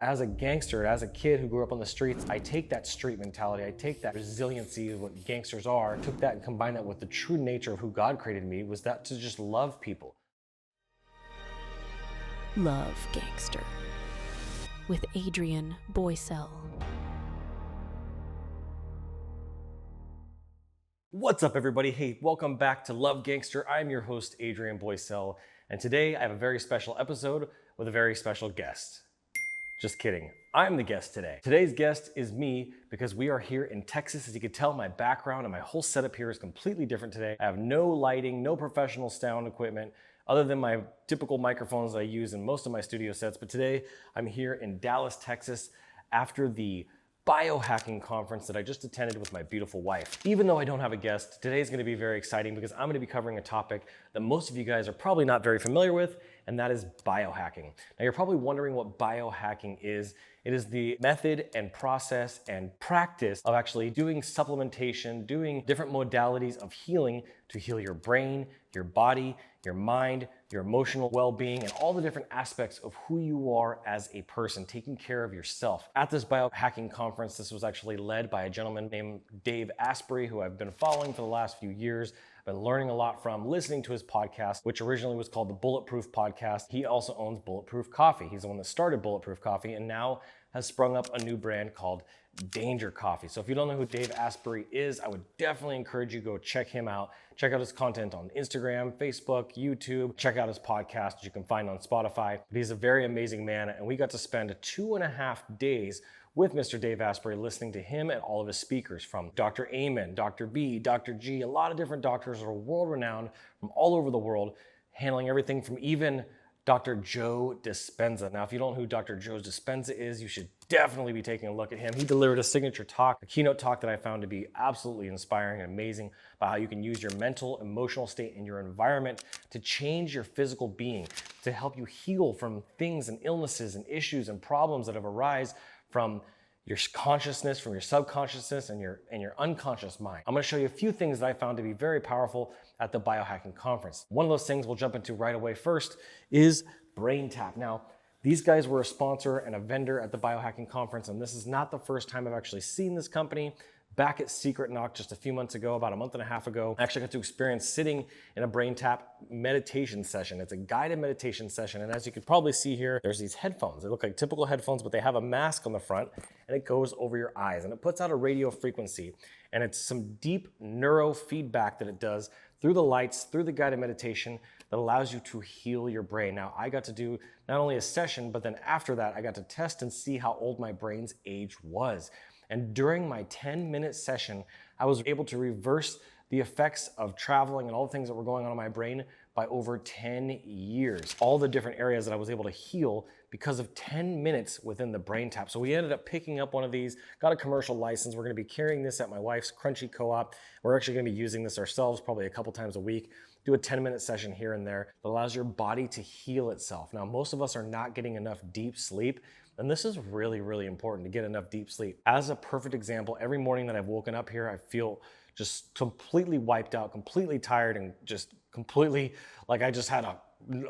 As a gangster, as a kid who grew up on the streets, I take that street mentality, I take that resiliency of what gangsters are, took that and combined that with the true nature of who God created me, was that to just love people. Love Gangster with Adrian Boysel. What's up, everybody? Hey, welcome back to Love Gangster. I'm your host, Adrian Boysel, and today I have a very special episode with a very special guest. Just kidding. I'm the guest today. Today's guest is me because we are here in Texas. As you can tell, my background and my whole setup here is completely different today. I have no lighting, no professional sound equipment, other than my typical microphones that I use in most of my studio sets. But today I'm here in Dallas, Texas, after the Biohacking Conference that I just attended with my beautiful wife. Even though I don't have a guest, today is going to be very exciting because I'm going to be covering a topic that most of you guys are probably not very familiar with, and that is biohacking. Now, you're probably wondering what biohacking is. It is the method and process and practice of actually doing supplementation, doing different modalities of healing to heal your brain, your body, your mind, your emotional well-being, and all the different aspects of who you are as a person, taking care of yourself. At this biohacking conference, this was actually led by a gentleman named Dave Asprey, who I've been following for the last few years. I've been learning a lot from, listening to his podcast, which originally was called the Bulletproof Podcast. He also owns Bulletproof Coffee. He's the one that started Bulletproof Coffee and now has sprung up a new brand called Danger Coffee. So if you don't know who Dave Asprey is, I would definitely encourage you to go check him out. Check out his content on Instagram, Facebook, YouTube. Check out his podcast, which you can find on Spotify. But he's a very amazing man, and we got to spend 2.5 days with Mr. Dave Asprey, listening to him and all of his speakers, from Dr. Amen, Dr. B, Dr. G, a lot of different doctors are world-renowned from all over the world, handling everything from even Dr. Joe Dispenza. Now, if you don't know who Dr. Joe Dispenza is, you should definitely be taking a look at him. He delivered a signature talk, a keynote talk that I found to be absolutely inspiring and amazing about how you can use your mental, emotional state and your environment to change your physical being, to help you heal from things and illnesses and issues and problems that have arisen from your consciousness, from your subconsciousness and your unconscious mind. I'm gonna show you a few things that I found to be very powerful at the Biohacking Conference. One of those things we'll jump into right away first is BrainTap. Now, these guys were a sponsor and a vendor at the Biohacking Conference, and this is not the first time I've actually seen this company. Back at Secret Knock just a few months ago, about a month and a half ago, I actually got to experience sitting in a BrainTap meditation session. It's a guided meditation session, and as you can probably see here, there's these headphones. They look like typical headphones, but they have a mask on the front, and it goes over your eyes, and it puts out a radio frequency, and it's some deep neurofeedback that it does through the lights, through the guided meditation that allows you to heal your brain. Now, I got to do not only a session, but then after that, I got to test and see how old my brain's age was. And during my 10-minute session, I was able to reverse the effects of traveling and all the things that were going on in my brain by over 10 years. All the different areas that I was able to heal because of 10 minutes within the BrainTap. So we ended up picking up one of these, got a commercial license. We're gonna be carrying this at my wife's Crunchy Co-op. We're actually gonna be using this ourselves probably a couple times a week. Do a 10-minute session here and there that allows your body to heal itself. Now, most of us are not getting enough deep sleep, and this is really, really important to get enough deep sleep. As a perfect example, every morning that I've woken up here, I feel just completely wiped out, completely tired, and just completely like I just had a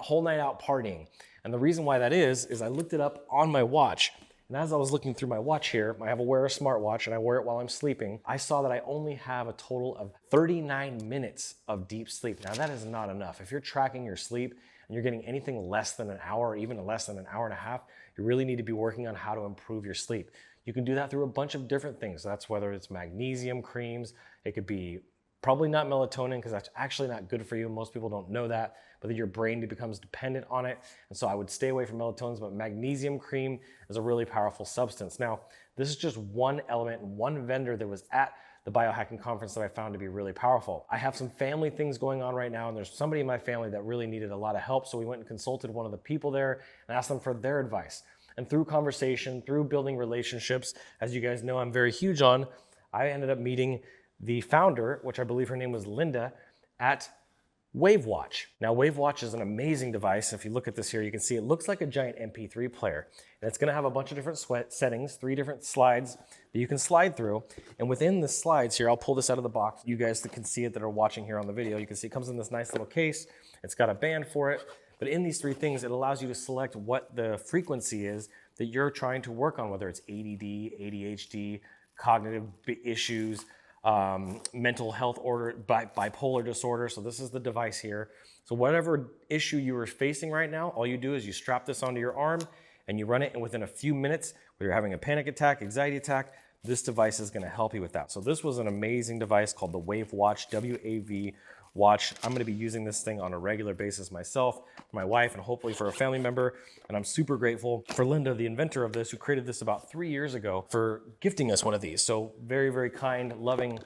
whole night out partying. And the reason why that is I looked it up on my watch. And as I was looking through my watch here, I wear a smartwatch and I wear it while I'm sleeping. I saw that I only have a total of 39 minutes of deep sleep. Now, that is not enough. If you're tracking your sleep and you're getting anything less than an hour or even less than an hour and a half, you really need to be working on how to improve your sleep. You can do that through a bunch of different things. That's whether it's magnesium creams, it could be probably not melatonin because that's actually not good for you. Most people don't know that, but then your brain becomes dependent on it. And so I would stay away from melatonin, but magnesium cream is a really powerful substance. Now, this is just one element, one vendor that was at the Biohacking Conference that I found to be really powerful. I have some family things going on right now, and there's somebody in my family that really needed a lot of help. So we went and consulted one of the people there and asked them for their advice. And through conversation, through building relationships, as you guys know I'm very huge on, I ended up meeting the founder, which I believe her name was Linda, at WaveWatch. Now, WaveWatch is an amazing device. If you look at this here, you can see it looks like a giant MP3 player. And it's gonna have a bunch of different settings, 3 different slides that you can slide through. And within the slides here, I'll pull this out of the box. You guys that can see it that are watching here on the video, you can see it comes in this nice little case. It's got a band for it. But in these 3 things, it allows you to select what the frequency is that you're trying to work on, whether it's ADD, ADHD, cognitive issues, mental health order, bipolar disorder. So this is the device here. So whatever issue you are facing right now, all you do is you strap this onto your arm and you run it, and within a few minutes, whether you're having a panic attack, anxiety attack, this device is gonna help you with that. So this was an amazing device called the Wave Watch, W-A-V watch. I'm gonna be using this thing on a regular basis myself, for my wife, and hopefully for a family member. And I'm super grateful for Linda, the inventor of this, who created this about 3 years ago, for gifting us one of these. So very, very kind, loving,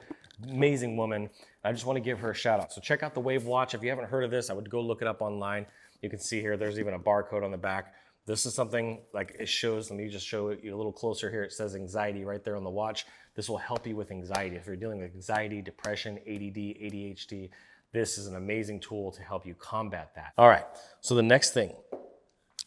amazing woman. I just wanna give her a shout out. So check out the Wave Watch. If you haven't heard of this, I would go look it up online. You can see here, there's even a barcode on the back. This is something like it shows, let me just show you a little closer here. It says anxiety right there on the watch. This will help you with anxiety. If you're dealing with anxiety, depression, ADD, ADHD, this is an amazing tool to help you combat that. All right, so the next thing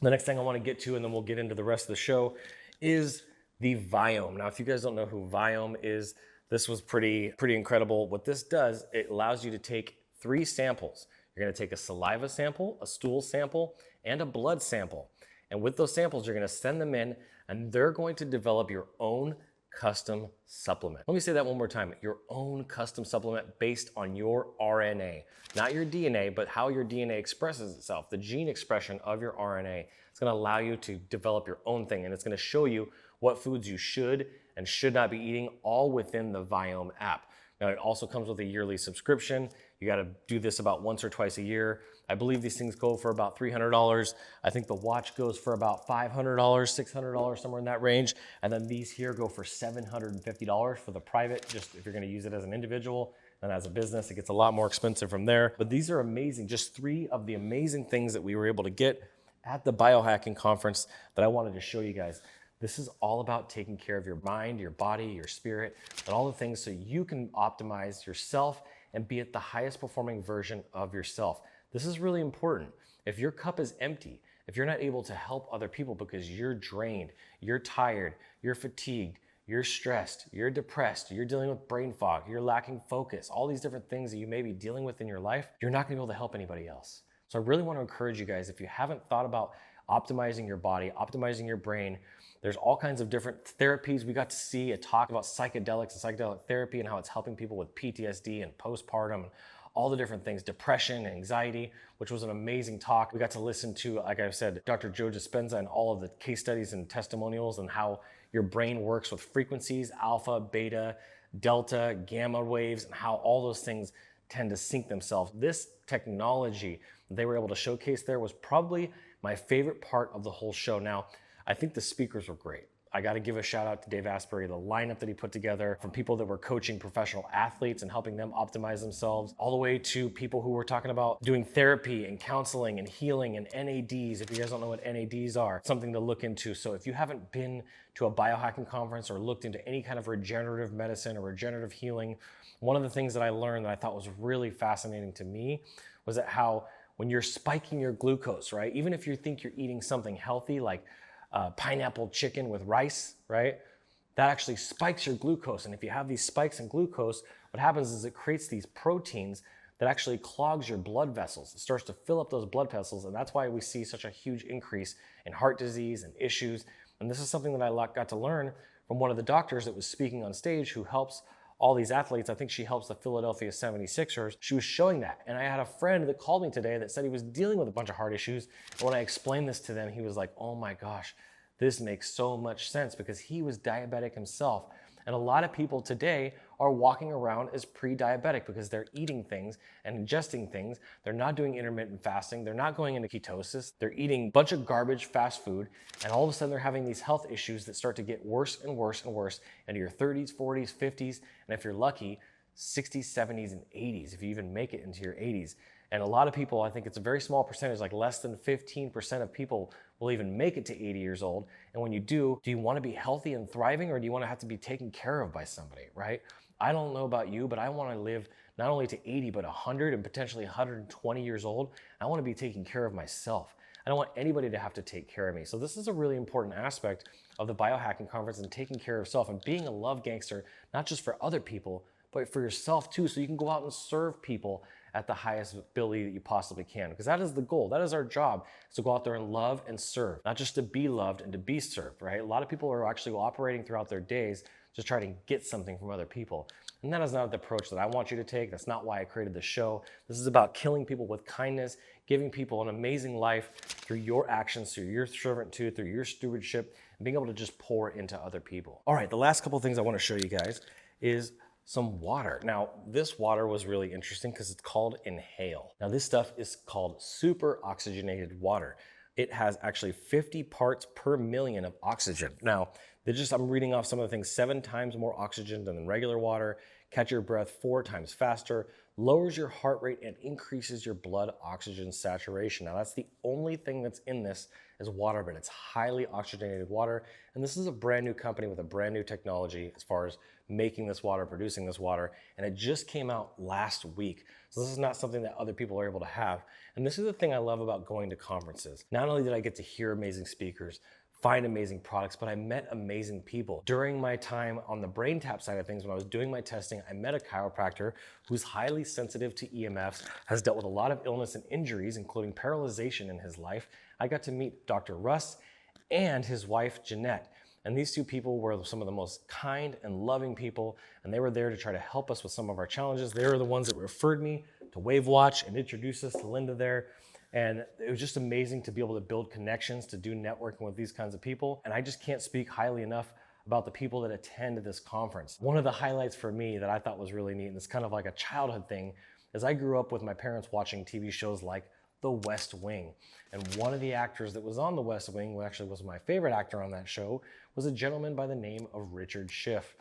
I wanna get to, and then we'll get into the rest of the show, is the Viome. Now, if you guys don't know who Viome is, this was pretty incredible. What this does, it allows you to take 3 samples. You're gonna take a saliva sample, a stool sample, and a blood sample. And with those samples, you're gonna send them in, and they're going to develop your own custom supplement. Let me say that one more time. Your own custom supplement based on your RNA. Not your DNA, but how your DNA expresses itself, the gene expression of your RNA. It's gonna allow you to develop your own thing, and it's gonna show you what foods you should and should not be eating, all within the Viome app. Now, it also comes with a yearly subscription. You gotta do this about once or twice a year. I believe these things go for about $300. I think the watch goes for about $500, $600, somewhere in that range. And then these here go for $750 for the private, just if you're gonna use it as an individual. And as a business, it gets a lot more expensive from there. But these are amazing, just 3 of the amazing things that we were able to get at the Biohacking Conference that I wanted to show you guys. This is all about taking care of your mind, your body, your spirit, and all the things so you can optimize yourself and be at the highest performing version of yourself. This is really important. If your cup is empty, if you're not able to help other people because you're drained, you're tired, you're fatigued, you're stressed, you're depressed, you're dealing with brain fog, you're lacking focus, all these different things that you may be dealing with in your life, you're not gonna be able to help anybody else. So I really wanna encourage you guys, if you haven't thought about optimizing your body, optimizing your brain, there's all kinds of different therapies. We got to see a talk about psychedelics and psychedelic therapy and how it's helping people with PTSD and postpartum and all the different things, depression, anxiety, which was an amazing talk. We got to listen to, like I said, Dr. Joe Dispenza and all of the case studies and testimonials and how your brain works with frequencies, alpha, beta, delta, gamma waves, and how all those things tend to sync themselves. This technology they were able to showcase there was probably my favorite part of the whole show. Now, I think the speakers were great. I got to give a shout out to Dave Asbury, the lineup that he put together, from people that were coaching professional athletes and helping them optimize themselves, all the way to people who were talking about doing therapy and counseling and healing and NADs. If you guys don't know what NADs are, something to look into. So if you haven't been to a biohacking conference or looked into any kind of regenerative medicine or regenerative healing, one of the things that I learned that I thought was really fascinating to me was that how when you're spiking your glucose, right? Even if you think you're eating something healthy like pineapple chicken with rice, right? That actually spikes your glucose. And if you have these spikes in glucose, what happens is it creates these proteins that actually clogs your blood vessels. It starts to fill up those blood vessels. And that's why we see such a huge increase in heart disease and issues. And this is something that I got to learn from one of the doctors that was speaking on stage who helps all these athletes. I think she helps the Philadelphia 76ers. She was showing that. And I had a friend that called me today that said he was dealing with a bunch of heart issues. And when I explained this to them, he was like, oh my gosh, this makes so much sense, because he was diabetic himself. And a lot of people today are walking around as pre-diabetic because they're eating things and ingesting things. They're not doing intermittent fasting. They're not going into ketosis. They're eating a bunch of garbage fast food. And all of a sudden they're having these health issues that start to get worse and worse and worse into your 30s, 40s, 50s, and if you're lucky, 60s, 70s, and 80s, if you even make it into your 80s. And a lot of people, I think it's a very small percentage, like less than 15% of people will even make it to 80 years old. And when you do you want to be healthy and thriving, or do you want to have to be taken care of by somebody, right? I don't know about you, but I want to live not only to 80, but 100 and potentially 120 years old. I want to be taking care of myself. I don't want anybody to have to take care of me. So this is a really important aspect of the Biohacking Conference, and taking care of self and being a love gangster, not just for other people, but for yourself too, so you can go out and serve people at the highest ability that you possibly can, because that is the goal. That is our job, is to go out there and love and serve, not just to be loved and to be served, right? A lot of people are actually operating throughout their days just trying to get something from other people. And that is not the approach that I want you to take. That's not why I created the show. This is about killing people with kindness, giving people an amazing life through your actions, through your servitude, through your stewardship, and being able to just pour into other people. All right, the last couple things I want to show you guys is some water. Now, this water was really interesting because it's called Inhale. Now, this stuff is called super oxygenated water. It has actually 50 parts per million of oxygen. Now, I'm reading off some of the things: 7 times more oxygen than regular water, catch your breath 4 times faster, lowers your heart rate, and increases your blood oxygen saturation. Now, that's the only thing that's in this is water, but it's highly oxygenated water. And this is a brand new company with a brand new technology as far as making this water, producing this water. And it just came out last week. So this is not something that other people are able to have. And this is the thing I love about going to conferences. Not only did I get to hear amazing speakers, find amazing products, but I met amazing people. During my time on the BrainTap side of things, when I was doing my testing, I met a chiropractor who's highly sensitive to EMFs, has dealt with a lot of illness and injuries, including paralyzation in his life. I got to meet Dr. Russ and his wife, Jeanette. And these two people were some of the most kind and loving people, and they were there to try to help us with some of our challenges. They were the ones that referred me to Wave Watch and introduced us to Linda there. And it was just amazing to be able to build connections, to do networking with these kinds of people. And I just can't speak highly enough about the people that attend this conference. One of the highlights for me that I thought was really neat, and it's kind of like a childhood thing, is I grew up with my parents watching TV shows like The West Wing. And one of the actors that was on The West Wing, who actually was my favorite actor on that show, was a gentleman by the name of Richard Schiff.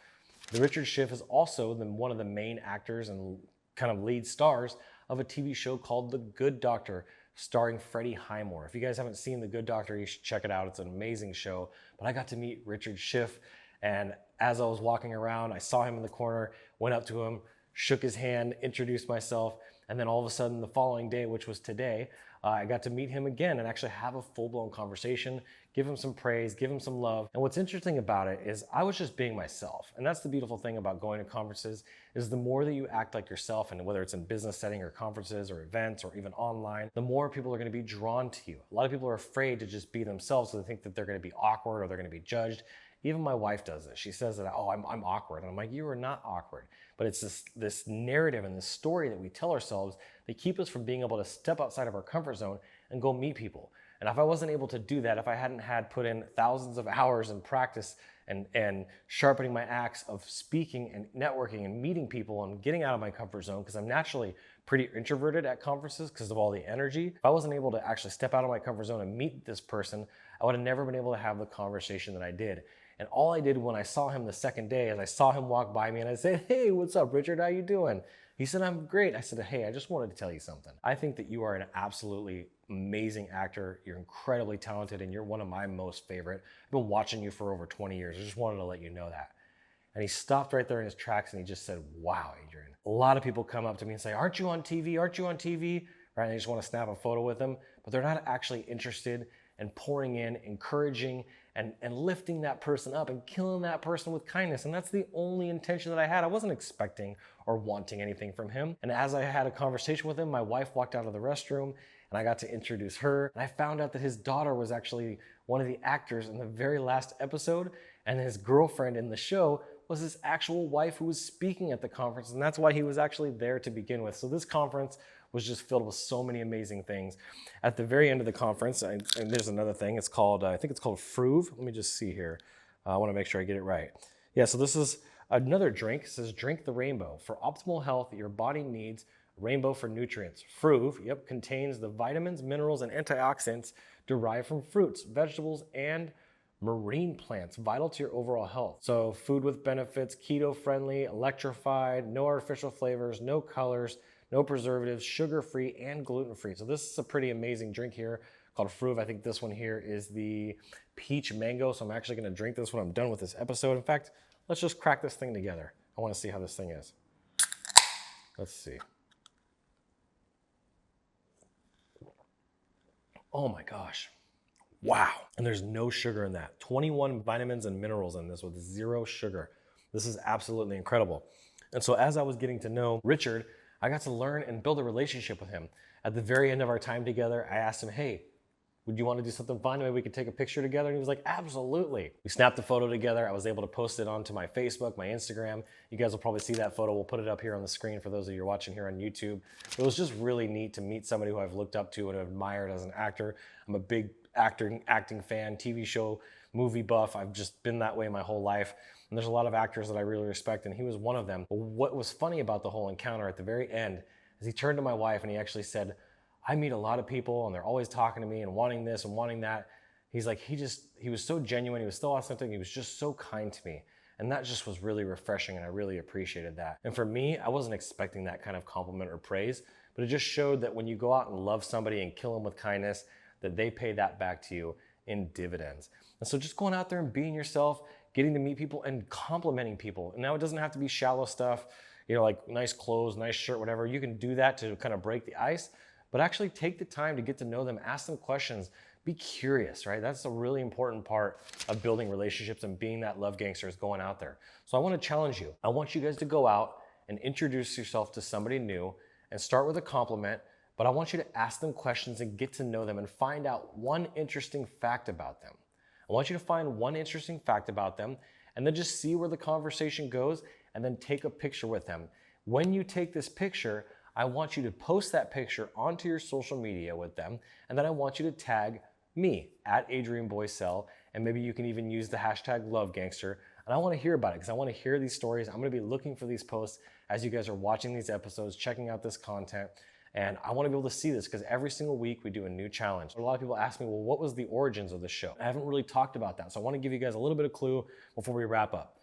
Richard Schiff is also one of the main actors and kind of lead stars of a TV show called The Good Doctor, starring Freddie Highmore. If you guys haven't seen The Good Doctor, you should check it out. It's an amazing show. But I got to meet Richard Schiff, and as I was walking around, I saw him in the corner, went up to him, shook his hand, introduced myself, and then all of a sudden the following day, which was today, I got to meet him again and actually have a full-blown conversation, give him some praise, give him some love. And what's interesting about it is I was just being myself. And that's the beautiful thing about going to conferences, is the more that you act like yourself, and whether it's in business setting or conferences or events or even online, the more people are going to be drawn to you. A lot of people are afraid to just be themselves, so they think that they're going to be awkward or they're going to be judged. Even my wife does this. She says that, oh, I'm awkward. And I'm like, you are not awkward. But it's this narrative and this story that we tell ourselves that keep us from being able to step outside of our comfort zone and go meet people. And if I wasn't able to do that, if I hadn't had put in thousands of hours in practice and sharpening my axe of speaking and networking and meeting people and getting out of my comfort zone, because I'm naturally pretty introverted at conferences because of all the energy. If I wasn't able to actually step out of my comfort zone and meet this person, I would have never been able to have the conversation that I did. And all I did when I saw him the second day is I saw him walk by me and I said, hey, what's up, Richard? How you doing? He said, I'm great. I said, hey, I just wanted to tell you something. I think that you are an absolutely amazing actor. You're incredibly talented, and you're one of my most favorite. I've been watching you for over 20 years. I just wanted to let you know that. And he stopped right there in his tracks and he just said, wow, Adrian. A lot of people come up to me and say, aren't you on TV? Aren't you on TV? Right? And they just want to snap a photo with them, but they're not actually interested in pouring in, encouraging, and lifting that person up and killing that person with kindness. And that's the only intention that I had. I wasn't expecting or wanting anything from him. And as I had a conversation with him, my wife walked out of the restroom and I got to introduce her. And I found out that his daughter was actually one of the actors in the very last episode, and his girlfriend in the show was his actual wife who was speaking at the conference. And that's why he was actually there to begin with. So this conference was just filled with so many amazing things. At the very end of the conference, and there's another thing, it's called, I think it's called Fruve. Let me just see here. I wanna make sure I get it right. Yeah, so this is another drink. It says, drink the rainbow. For optimal health, your body needs rainbow for nutrients. Fruve, yep, contains the vitamins, minerals, and antioxidants derived from fruits, vegetables, and marine plants, vital to your overall health. So food with benefits, keto-friendly, electrified, no artificial flavors, no colors, no preservatives, sugar-free, and gluten-free. So this is a pretty amazing drink here called Fruve. I think this one here is the peach mango. So I'm actually gonna drink this when I'm done with this episode. In fact, let's just crack this thing together. I wanna see how this thing is. Let's see. Oh my gosh. Wow. And there's no sugar in that. 21 vitamins and minerals in this with 0 sugar. This is absolutely incredible. And so as I was getting to know Richard, I got to learn and build a relationship with him. At the very end of our time together, I asked him, hey, would you want to do something fun? Maybe we could take a picture together. And he was like, absolutely. We snapped a photo together. I was able to post it onto my Facebook, my Instagram. You guys will probably see that photo. We'll put it up here on the screen for those of you who are watching here on YouTube. It was just really neat to meet somebody who I've looked up to and admired as an actor. I'm a big acting fan, TV show, movie buff. I've just been that way my whole life. And there's a lot of actors that I really respect, and he was one of them. But what was funny about the whole encounter at the very end is he turned to my wife and he actually said, I meet a lot of people and they're always talking to me and wanting this and wanting that. He's like, he was so genuine, he was so authentic, he was just so kind to me. And that just was really refreshing, and I really appreciated that. And for me, I wasn't expecting that kind of compliment or praise, but it just showed that when you go out and love somebody and kill them with kindness, that they pay that back to you in dividends. And so just going out there and being yourself, getting to meet people and complimenting people. And now it doesn't have to be shallow stuff, like nice clothes, nice shirt, whatever. You can do that to kind of break the ice. But actually take the time to get to know them, ask them questions, be curious, right? That's a really important part of building relationships and being that love gangster is going out there. So I want to challenge you. I want you guys to go out and introduce yourself to somebody new and start with a compliment, but I want you to ask them questions and get to know them and find out one interesting fact about them. I want you to find one interesting fact about them and then just see where the conversation goes and then take a picture with them. When you take this picture, I want you to post that picture onto your social media with them, and then I want you to tag me at Adrian Boysel, and maybe you can even use the hashtag Love Gangster. And I want to hear about it because I want to hear these stories. I'm going to be looking for these posts as you guys are watching these episodes, checking out this content, and I want to be able to see this because every single week we do a new challenge. A lot of people ask me, well, what was the origins of the show? I haven't really talked about that, so I want to give you guys a little bit of clue before we wrap up.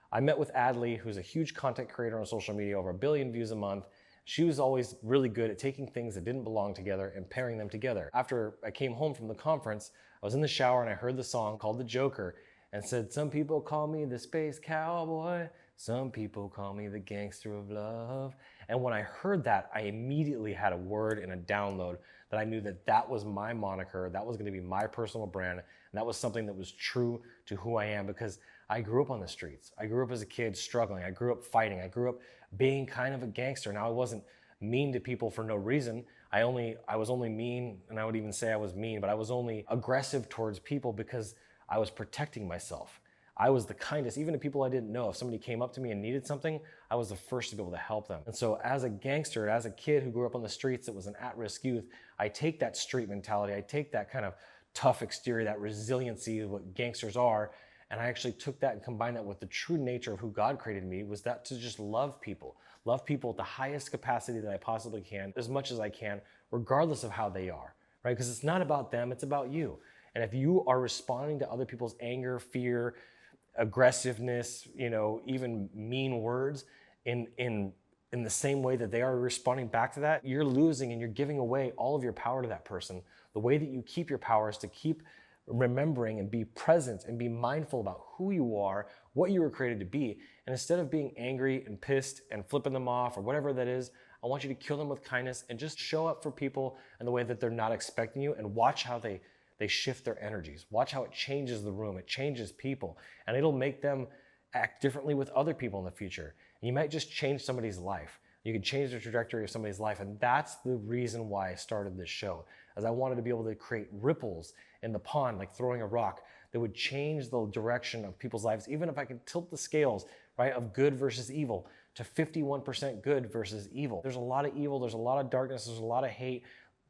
I met with Adley, who's a huge content creator on social media, over 1 billion views a month. She was always really good at taking things that didn't belong together and pairing them together. After I came home from the conference, I was in the shower and I heard the song called The Joker and said, some people call me the space cowboy, some people call me the gangster of love. And when I heard that, I immediately had a word and a download that I knew that that was my moniker, that was gonna be my personal brand, and that was something that was true to who I am because I grew up on the streets. I grew up as a kid struggling. I grew up fighting. I grew up being kind of a gangster. Now, I wasn't mean to people for no reason. I was only mean, and I would even say I was mean, but I was only aggressive towards people because I was protecting myself. I was the kindest, even to people I didn't know. If somebody came up to me and needed something, I was the first to be able to help them. And so as a gangster, as a kid who grew up on the streets that was an at-risk youth, I take that street mentality, I take that kind of tough exterior, that resiliency of what gangsters are, and I actually took that and combined that with the true nature of who God created me, was that to just love people at the highest capacity that I possibly can, as much as I can, regardless of how they are, right? Because it's not about them, it's about you. And if you are responding to other people's anger, fear, aggressiveness, even mean words in the same way that they are responding back to that, you're losing and you're giving away all of your power to that person. The way that you keep your power is to keep remembering and be present and be mindful about who you are, what you were created to be. And instead of being angry and pissed and flipping them off or whatever that is, I want you to kill them with kindness and just show up for people in the way that they're not expecting you, and watch how they shift their energies. Watch how it changes the room, it changes people, and it'll make them act differently with other people in the future. And you might just change somebody's life. You can change the trajectory of somebody's life, and that's the reason why I started this show, as I wanted to be able to create ripples in the pond, like throwing a rock, that would change the direction of people's lives, even if I could tilt the scales, right, of good versus evil to 51% good versus evil. There's a lot of evil, there's a lot of darkness, there's a lot of hate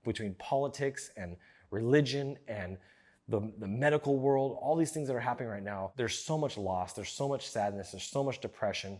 between politics and religion and the medical world, all these things that are happening right now. There's so much loss, there's so much sadness, there's so much depression.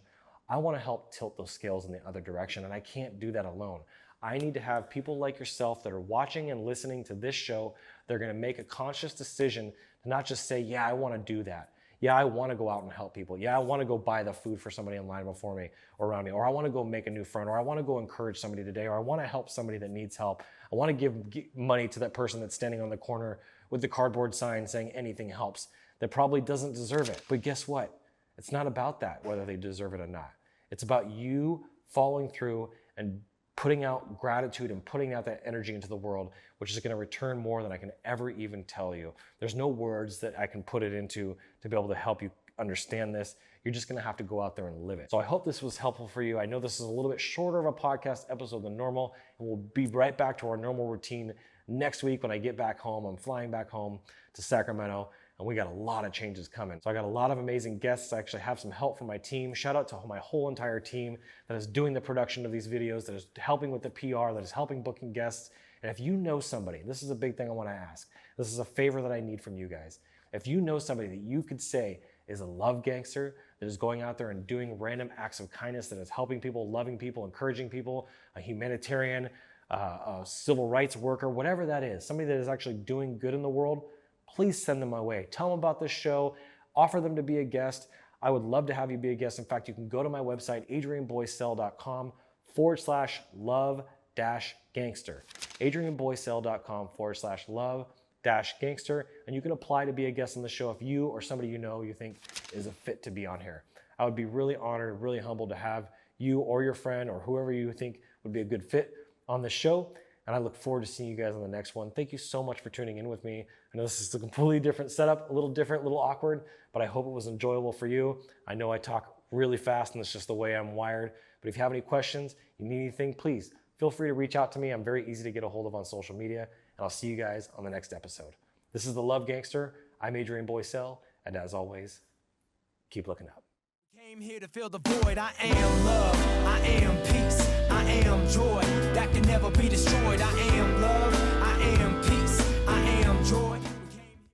I want to help tilt those scales in the other direction, and I can't do that alone. I need to have people like yourself that are watching and listening to this show. They're going to make a conscious decision to not just say, yeah, I want to do that. Yeah, I want to go out and help people. Yeah, I want to go buy the food for somebody in line before me or around me. Or I want to go make a new friend. Or I want to go encourage somebody today. Or I want to help somebody that needs help. I want to give money to that person that's standing on the corner with the cardboard sign saying anything helps, that probably doesn't deserve it. But guess what? It's not about that, whether they deserve it or not. It's about you following through and putting out gratitude and putting out that energy into the world, which is going to return more than I can ever even tell you. There's no words that I can put it into to be able to help you understand this. You're just gonna have to go out there and live it. So I hope this was helpful for you. I know this is a little bit shorter of a podcast episode than normal, and we'll be right back to our normal routine next week when I get back home. I'm flying back home to Sacramento, and we got a lot of changes coming. So I got a lot of amazing guests. I actually have some help from my team. Shout out to my whole entire team that is doing the production of these videos, that is helping with the PR, that is helping booking guests. And if you know somebody, this is a big thing I wanna ask. This is a favor that I need from you guys. If you know somebody that you could say is a love gangster, that is going out there and doing random acts of kindness, that is helping people, loving people, encouraging people, a humanitarian, a civil rights worker, whatever that is, somebody that is actually doing good in the world, please send them my way. Tell them about this show, offer them to be a guest. I would love to have you be a guest. In fact, you can go to my website, adrianboysel.com/love-gangster. adrianboysel.com/love-gangster, and you can apply to be a guest on the show if you or somebody you know you think is a fit to be on here. I would be really honored, really humbled to have you or your friend or whoever you think would be a good fit on the show. And I look forward to seeing you guys on the next one. Thank you so much for tuning in with me. I know this is a completely different setup, a little different, a little awkward, but I hope it was enjoyable for you. I know I talk really fast and it's just the way I'm wired. But if you have any questions, you need anything, please feel free to reach out to me. I'm very easy to get a hold of on social media, and I'll see you guys on the next episode. This is the Love Gangster. I'm Adrian Boysel, and as always, keep looking up. Came here to fill the void. I am love, I am peace, I am joy that can never be destroyed. I am love.